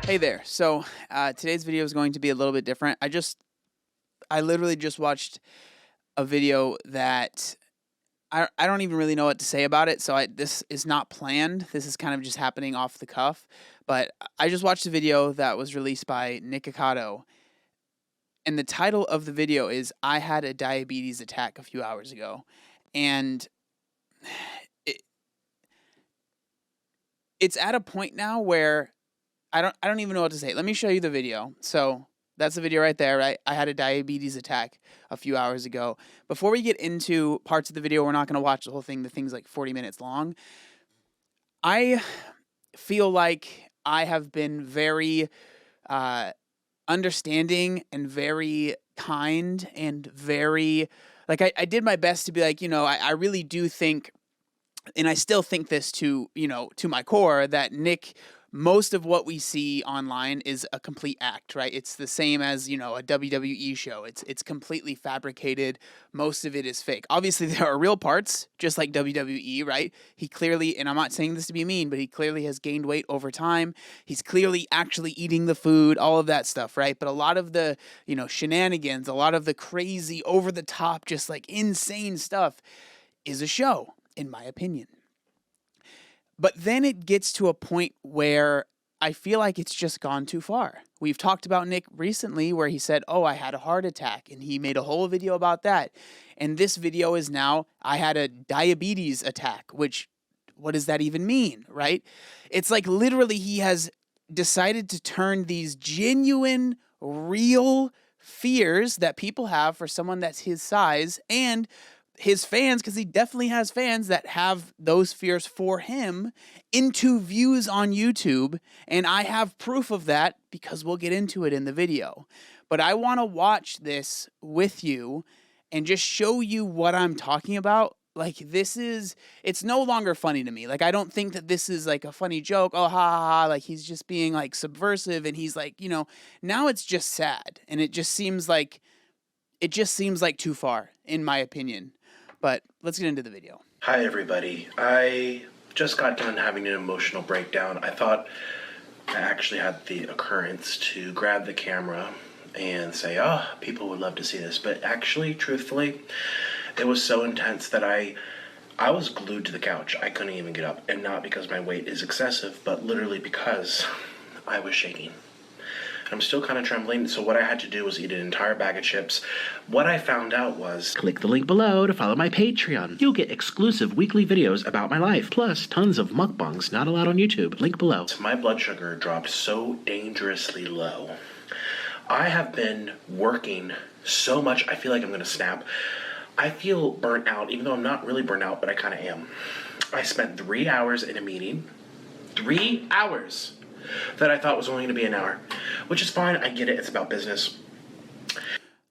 Hey there. So today's video is going to be a little bit different. I literally just watched a video that I don't even really know what to say about it. So this is not planned. This is kind of just happening off the cuff. But I just watched a video that was released by Nikocado, and the title of the video is "I had a diabetes attack a few hours ago," and it, it's at a point now where I don't even know what to say. Let me show you the video. So that's the video right there, right? I had a diabetes attack a few hours ago. Before we get into parts of the video, we're not going to watch the whole thing. The thing's like 40 minutes long. I feel like I have been very understanding and very kind and very, like, I did my best to be like, I really do think, and I still think this to my core, that Nick, most of what we see online is a complete act, right? It's the same as, a WWE show. It's completely fabricated. Most of it is fake. Obviously, there are real parts, just like WWE, right? He clearly, and I'm not saying this to be mean, but he clearly has gained weight over time. He's clearly actually eating the food, all of that stuff, right? But a lot of the, shenanigans, a lot of the crazy, over the top, just like insane stuff is a show, in my opinion. But then it gets to a point where I feel like it's just gone too far. We've talked about Nick recently where he said, "Oh, I had a heart attack," and he made a whole video about that. And this video is now, "I had a diabetes attack," which, what does that even mean, right? It's like literally he has decided to turn these genuine, real fears that people have for someone that's his size and his fans, because he definitely has fans that have those fears for him, into views on YouTube. And I have proof of that because we'll get into it in the video. But I want to watch this with you and just show you what I'm talking about. Like, it's no longer funny to me. Like, I don't think that this is like a funny joke. Oh, ha ha ha. Like, he's just being like subversive, and he's like, now it's just sad. And it just seems like too far, in my opinion. But let's get into the video. Hi everybody. I just got done having an emotional breakdown. I thought I actually had the occurrence to grab the camera and say, "Oh, people would love to see this." But actually, truthfully, it was so intense that I was glued to the couch. I couldn't even get up. And not because my weight is excessive, but literally because I was shaking. I'm still kind of trembling, so what I had to do was eat an entire bag of chips. What I found out was, click the link below to follow my Patreon. You'll get exclusive weekly videos about my life, plus tons of mukbangs not allowed on YouTube. Link below. My blood sugar dropped so dangerously low. I have been working so much, I feel like I'm going to snap. I feel burnt out, even though I'm not really burnt out, but I kind of am. I spent 3 hours in a meeting. 3 hours! That I thought was only going to be an hour, which is fine. I get it. It's about business.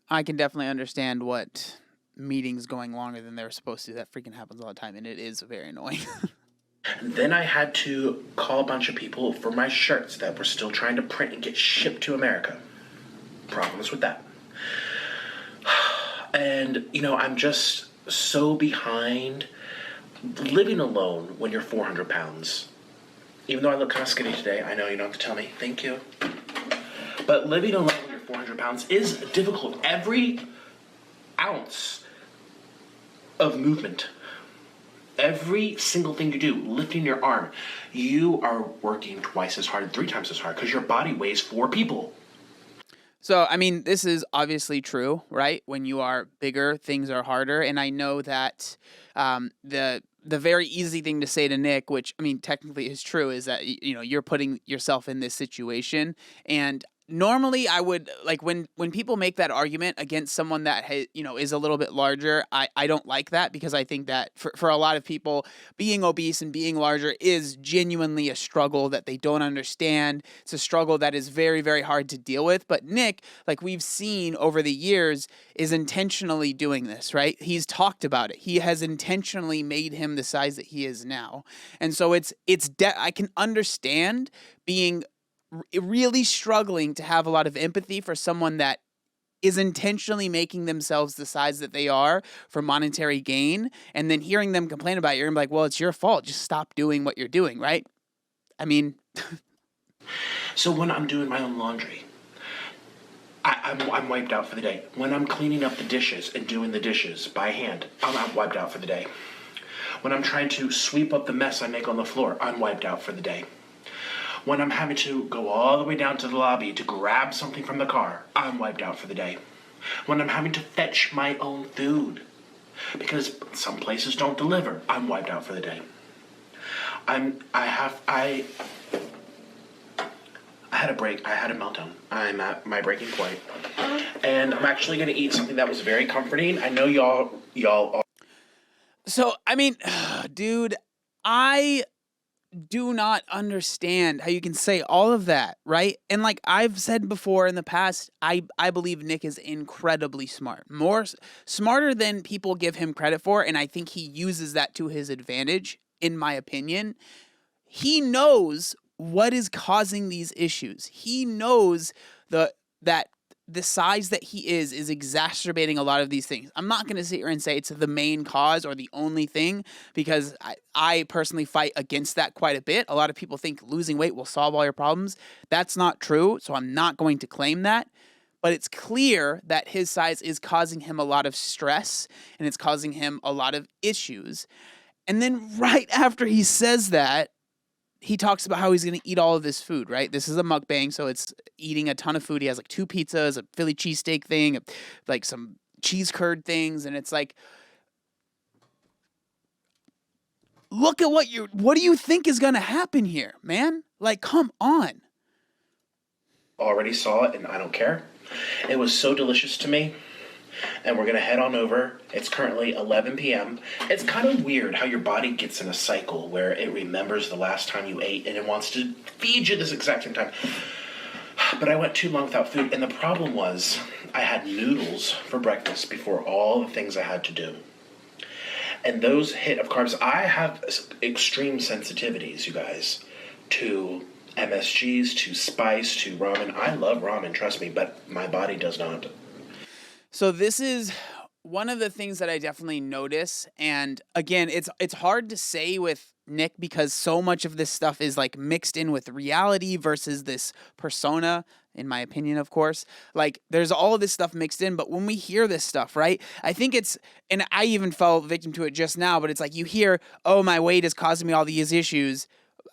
I can definitely understand what meetings going longer than they're supposed to. That freaking happens all the time, and it is very annoying. Then I had to call a bunch of people for my shirts that were still trying to print and get shipped to America. Problems with that. And, I'm just so behind. Living alone when you're 400 pounds. Even though I look kind of skinny today, I know you don't have to tell me. Thank you. But living alone when you're 400 pounds is difficult. Every ounce of movement, every single thing you do, lifting your arm, you are working twice as hard, 3 times as hard, because your body weighs 4 people. So, I mean, this is obviously true, right? When you are bigger, things are harder. And I know that the very easy thing to say to Nick, which, I mean, technically is true, is that, you're putting yourself in this situation. And normally I would, like, when people make that argument against someone that is a little bit larger, I don't like that, because I think that for a lot of people, being obese and being larger is genuinely a struggle that they don't understand. It's a struggle that is very, very hard to deal with. But Nick, like we've seen over the years, is intentionally doing this, right? He's talked about it. He has intentionally made him the size that he is now. And so I can understand being really struggling to have a lot of empathy for someone that is intentionally making themselves the size that they are for monetary gain, and then hearing them complain about it, you're like, well, it's your fault. Just stop doing what you're doing, right? I mean, So when I'm doing my own laundry, I'm wiped out for the day. When I'm cleaning up the dishes and doing the dishes by hand, I'm wiped out for the day. When I'm trying to sweep up the mess I make on the floor, I'm wiped out for the day. When I'm having to go all the way down to the lobby to grab something from the car, I'm wiped out for the day. When I'm having to fetch my own food, because some places don't deliver, I'm wiped out for the day. I had a break. I had a meltdown. I'm at my breaking point, and I'm actually going to eat something that was very comforting. I know y'all are. So, I mean, dude, I do not understand how you can say all of that, right? And like I've said before in the past, I believe Nick is incredibly smart. Smarter than people give him credit for, and I think he uses that to his advantage, in my opinion. He knows what is causing these issues. He knows that the size that he is exacerbating a lot of these things. I'm not going to sit here and say it's the main cause or the only thing, because I personally fight against that quite a bit. A lot of people think losing weight will solve all your problems. That's not true, so I'm not going to claim that. But it's clear that his size is causing him a lot of stress and it's causing him a lot of issues. And then right after he says that, he talks about how he's going to eat all of this food, right? This is a mukbang, so it's eating a ton of food. He has like 2 pizzas, a Philly cheesesteak thing, like some cheese curd things, and it's like, look at what do you think is going to happen here, man? Like, come on. Already saw it, and I don't care. It was so delicious to me. And we're going to head on over. It's currently 11 p.m. It's kind of weird how your body gets in a cycle where it remembers the last time you ate and it wants to feed you this exact same time. But I went too long without food, and the problem was I had noodles for breakfast before all the things I had to do. And those hit of carbs, I have extreme sensitivities, you guys, to MSGs, to spice, to ramen. I love ramen, trust me, but my body does not. So this is one of the things that I definitely notice, and again, it's hard to say with Nick because so much of this stuff is like mixed in with reality versus this persona, in my opinion, of course. Like there's all of this stuff mixed in, but when we hear this stuff, right? I think and I even fell victim to it just now, but it's like you hear, "Oh, my weight is causing me all these issues.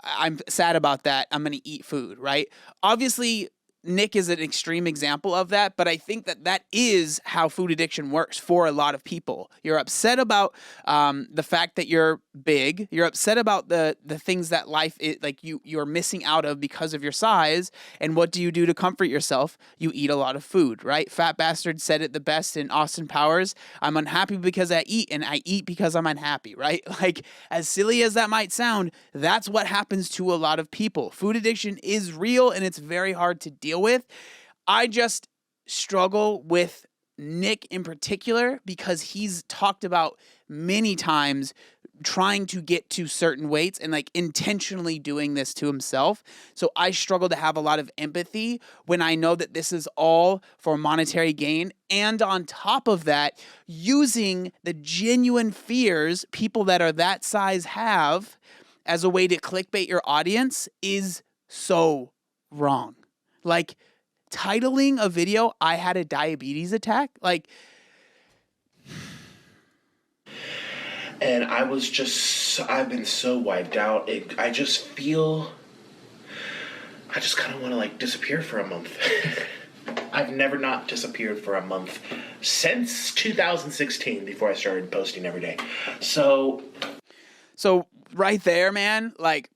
I'm sad about that. I'm going to eat food," right? Obviously, Nick is an extreme example of that, but I think that is how food addiction works for a lot of people. You're upset about the fact that you're big. You're upset about the things that life is, like you're missing out of because of your size. And what do you do to comfort yourself? You eat a lot of food, right? Fat Bastard said it the best in Austin Powers. I'm unhappy because I eat, and I eat because I'm unhappy, right? Like, as silly as that might sound, that's what happens to a lot of people. Food addiction is real, and it's very hard to deal with. I just struggle with Nick in particular because he's talked about many times trying to get to certain weights and like intentionally doing this to himself. So I struggle to have a lot of empathy when I know that this is all for monetary gain. And on top of that, using the genuine fears people that are that size have as a way to clickbait your audience is so wrong. Like, titling a video, "I had a diabetes attack," like. And I've been so wiped out. I just kind of want to like disappear for a month. I've never not disappeared for a month since 2016 before I started posting every day. So Right there, man, like,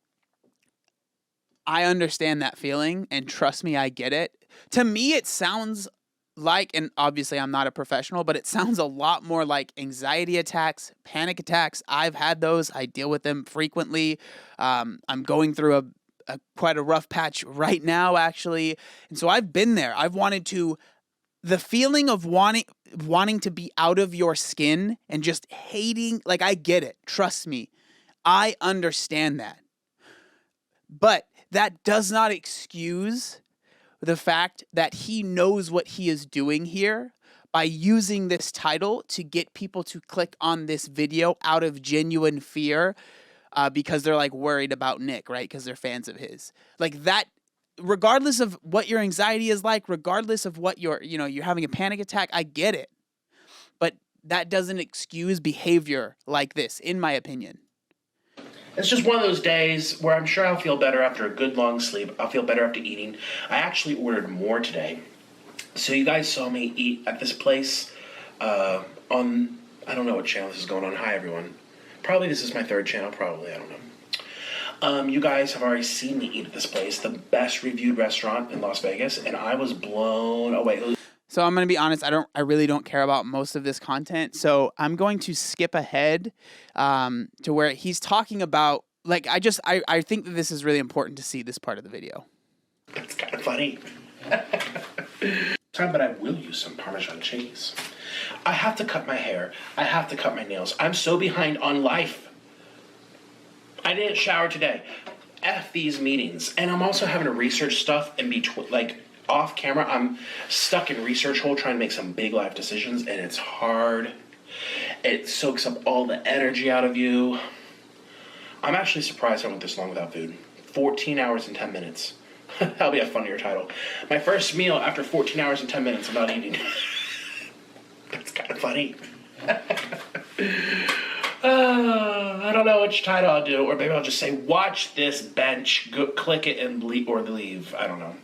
I understand that feeling, and trust me, I get it. To me, it sounds like, and obviously I'm not a professional, but it sounds a lot more like anxiety attacks, panic attacks. I've had those. I deal with them frequently. I'm going through quite a rough patch right now, actually. And so I've been there. The feeling of wanting to be out of your skin and just hating, like, I get it. Trust me. I understand that. But that does not excuse the fact that he knows what he is doing here by using this title to get people to click on this video out of genuine fear because they're like worried about Nick, right? Because they're fans of his. Like, that regardless of what your anxiety is like, regardless of what you're having a panic attack, I get it. But that doesn't excuse behavior like this, in my opinion. It's just one of those days where I'm sure I'll feel better after a good long sleep. I'll feel better after eating. I actually ordered more today. So you guys saw me eat at this place on, I don't know what channel this is going on. Hi, everyone. Probably this is my third channel. Probably, I don't know. You guys have already seen me eat at this place, the best reviewed restaurant in Las Vegas, and I was blown away. So I'm going to be honest, I really don't care about most of this content. So I'm going to skip ahead to where he's talking about, like, I think that this is really important to see this part of the video. That's kind of funny. But I will use some Parmesan cheese. I have to cut my hair. I have to cut my nails. I'm so behind on life. I didn't shower today. F these meetings. And I'm also having to research stuff in between, like, off camera. I'm stuck in research hole trying to make some big life decisions, and it's hard. It soaks up all the energy out of you. I'm actually surprised I went this long without food. 14 hours and 10 minutes. That'll be a funnier title. My first meal after 14 hours and 10 minutes of not eating. That's kind of funny. I don't know which title I'll do, or maybe I'll just say, watch this bench, go, click it and leave. I don't know.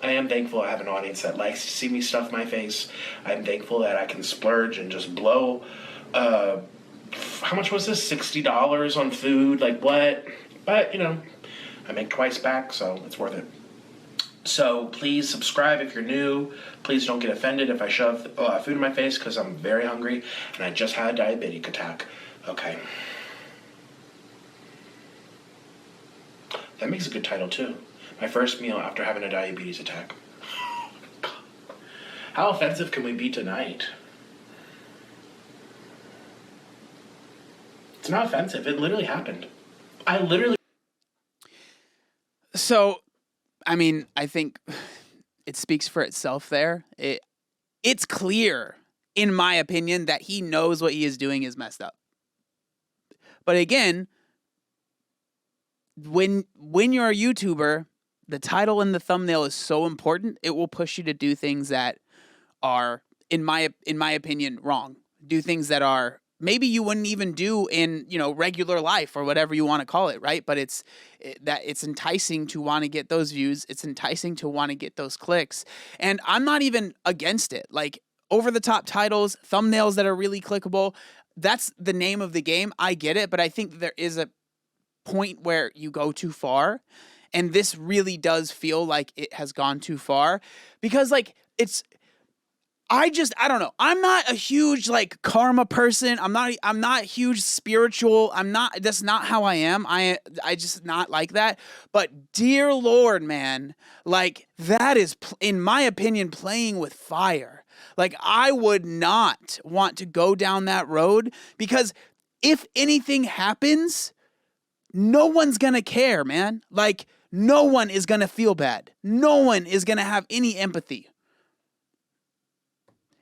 I am thankful I have an audience that likes to see me stuff my face. I'm thankful that I can splurge and just blow, how much was this? $60 on food? Like, what? But, you know, I make twice back, so it's worth it. So please subscribe if you're new. Please don't get offended if I shove food in my face, because I'm very hungry and I just had a diabetic attack. Okay. That makes a good title too. My first meal after having a diabetes attack. How offensive can we be tonight? It's not offensive. It literally happened. I literally... So, I mean, I think it speaks for itself there. It's clear, in my opinion, that he knows what he is doing is messed up. But again, when you're a YouTuber, the title and the thumbnail is so important. It will push you to do things that are, in my opinion, wrong. Do things that are maybe you wouldn't even do in, regular life or whatever you want to call it, right? But it's enticing to want to get those views. It's enticing to want to get those clicks. And I'm not even against it. Like, over-the-top titles, thumbnails that are really clickable, that's the name of the game. I get it, but I think there is a point where you go too far. And this really does feel like it has gone too far, because I don't know. I'm not a huge karma person. I'm not huge spiritual. That's not how I am. I just not like that. But dear Lord, man, that is, in my opinion, playing with fire. I would not want to go down that road, because if anything happens, no one's going to care, man. No one is going to feel bad. No one is going to have any empathy.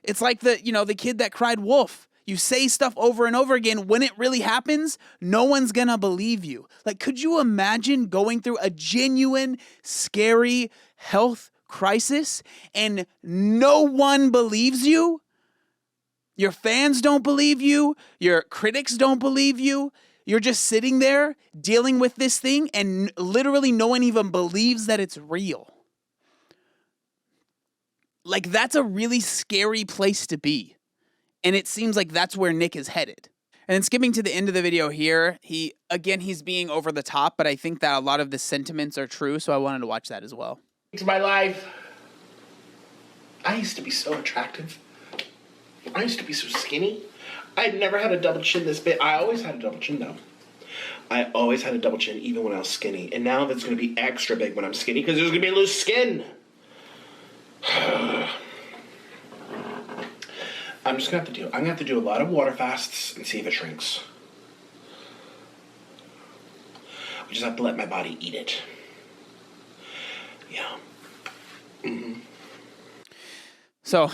It's like the kid that cried wolf. You say stuff over and over again. When it really happens, no one's going to believe you. Could you imagine going through a genuine, scary health crisis and no one believes you? Your fans don't believe you. Your critics don't believe you. You're just sitting there dealing with this thing and literally no one even believes that it's real. That's a really scary place to be. And it seems like that's where Nick is headed. And then skipping to the end of the video here, he's being over the top, but I think that a lot of the sentiments are true, so I wanted to watch that as well. To my life. I used to be so attractive. I used to be so skinny. I had never had a double chin this big. I always had a double chin, though. I always had a double chin, even when I was skinny. And now it's going to be extra big when I'm skinny, because there's going to be loose skin. I'm going to have to do a lot of water fasts and see if it shrinks. I just have to let my body eat it. Yeah. Mm-hmm. So,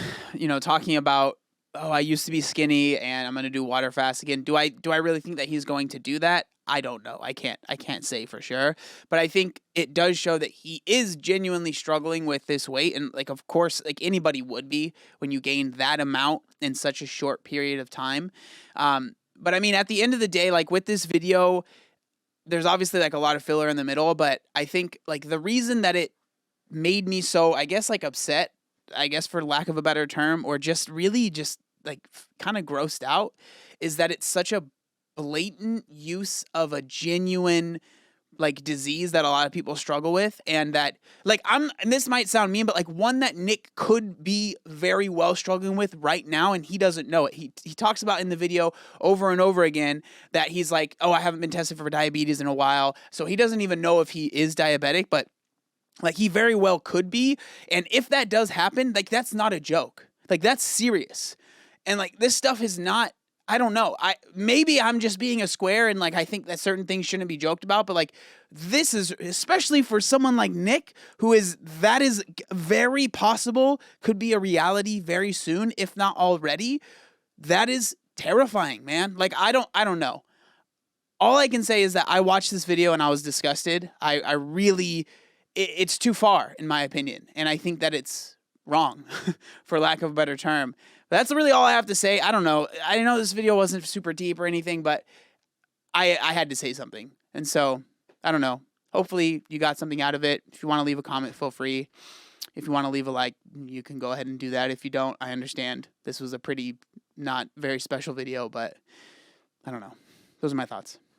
talking about, I used to be skinny and I'm going to do water fast again. Do I really think that he's going to do that? I don't know. I can't say for sure, but I think it does show that he is genuinely struggling with this weight, and like of course, like anybody would be when you gain that amount in such a short period of time. But I mean, at the end of the day, like with this video, there's obviously like a lot of filler in the middle, but I think like the reason that it made me so, I guess, like upset, I guess for lack of a better term, or just really just like kind of grossed out, is that it's such a blatant use of a genuine like disease that a lot of people struggle with, and that like and this might sound mean, but like one that Nick could be very well struggling with right now and he doesn't know it. He talks about in the video over and over again that he's like, oh, I haven't been tested for diabetes in a while, so he doesn't even know if he is diabetic, but like he very well could be. And if that does happen, like that's not a joke. Like that's serious. And like this stuff is not, I don't know. Maybe I'm just being a square and like I think that certain things shouldn't be joked about, but like this is, especially for someone like Nick, who is, that is very possible, could be a reality very soon, if not already. That is terrifying, man. Like I don't know. All I can say is that I watched this video and I was disgusted. I really, it's too far in my opinion, and I think that it's wrong, for lack of a better term. But that's really all I have to say. I don't know. I know this video wasn't super deep or anything, but I had to say something, and so I don't know. Hopefully you got something out of it. If you want to leave a comment, feel free. If you want to leave a like, you can go ahead and do that. If you don't, I understand. This was a pretty not very special video, but I don't know. Those are my thoughts.